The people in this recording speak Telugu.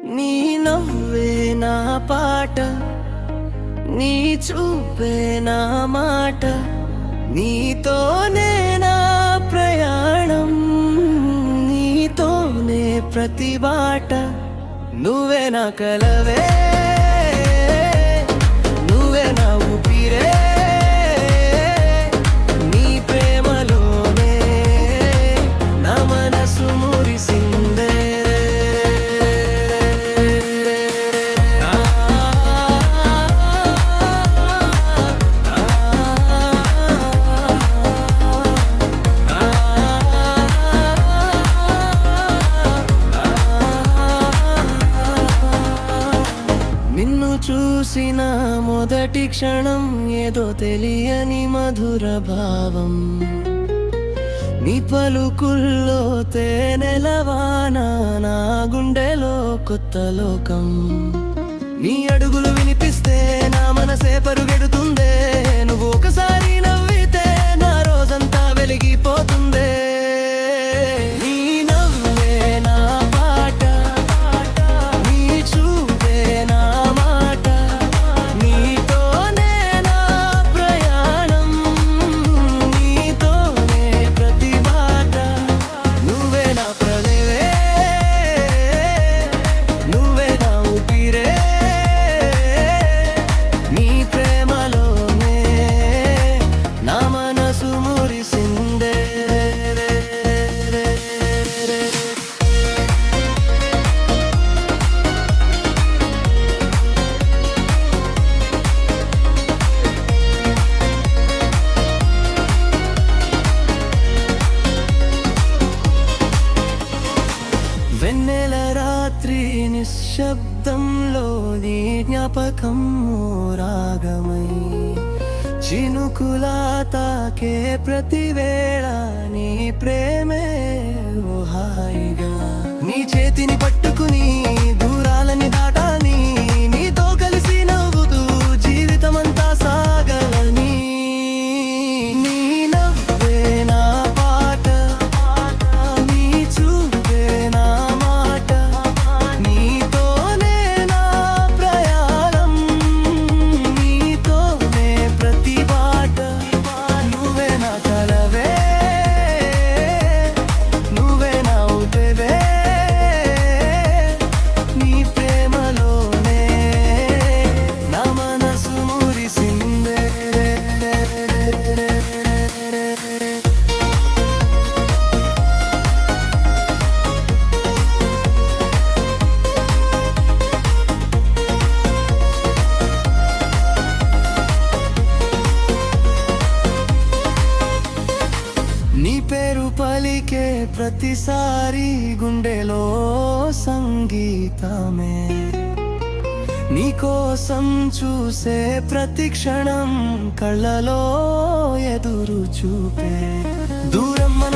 నీ నవ్వే నా పాట, నీ చూపే నా మాట, నీతోనే నా ప్రయాణం, నీతోనే ప్రతి బాట. నువ్వే నా కలవే, నువ్వే నా ఊపిరే, నీ ప్రేమలోనే నా మనసు మురిసిందే. నిన్ను చూసిన మొదటి క్షణం ఏదో తెలియని మధుర భావం, నీ పలుకుల్లో తేనెలవాన, నా గుండెలో కొత్త లోకం. నీ అడుగులు వినిపిస్తే నా మనసే పరుగెడుతుందే, నువ్వు ఒకసారి నవ్వితే నా రోజంతా వెలిగిపోతుందే. నీ నవ్వే నా పాట, నీ చూపే నా మాట, నీతోనే నా ప్రయాణం, నీతోనే ప్రతి బాట. నువ్వే నా ప్రదివే, నువ్వే నా ఊపిరే, నీ ప్రేమలోనే నా మనసు మురిసిందే. వెన్నెల రాత్రి నిశ్శబ్దంలో నీ జ్ఞాపకం రాగమై, చినుకులా తాకే ప్రతి వేళ నీ ప్రేమే ఓ హాయిగా. నీ చేతిని పట్టుకుని దూరాలని దాటాని, నీతో కలిసి నవ్వుతూ జీవితమంతా సాగలని. నీ నవ్వే నా పాట, నీ చూపే నా మాట, నీతోనే నా ప్రయాణం, నీతోనే ప్రతి బాట. నువ్వే నా కలవే, నువ్వే నా ఊపిరే, నీ ప్రేమలోనే నా మనసు మురిసిందే. నీ పేరు పలికే ప్రతిసారి గుండెలో సంగీతమే, నీకోసం చూసే ప్రతి క్షణం కళ్ళలో ఎదురు చూపే. దూరం మన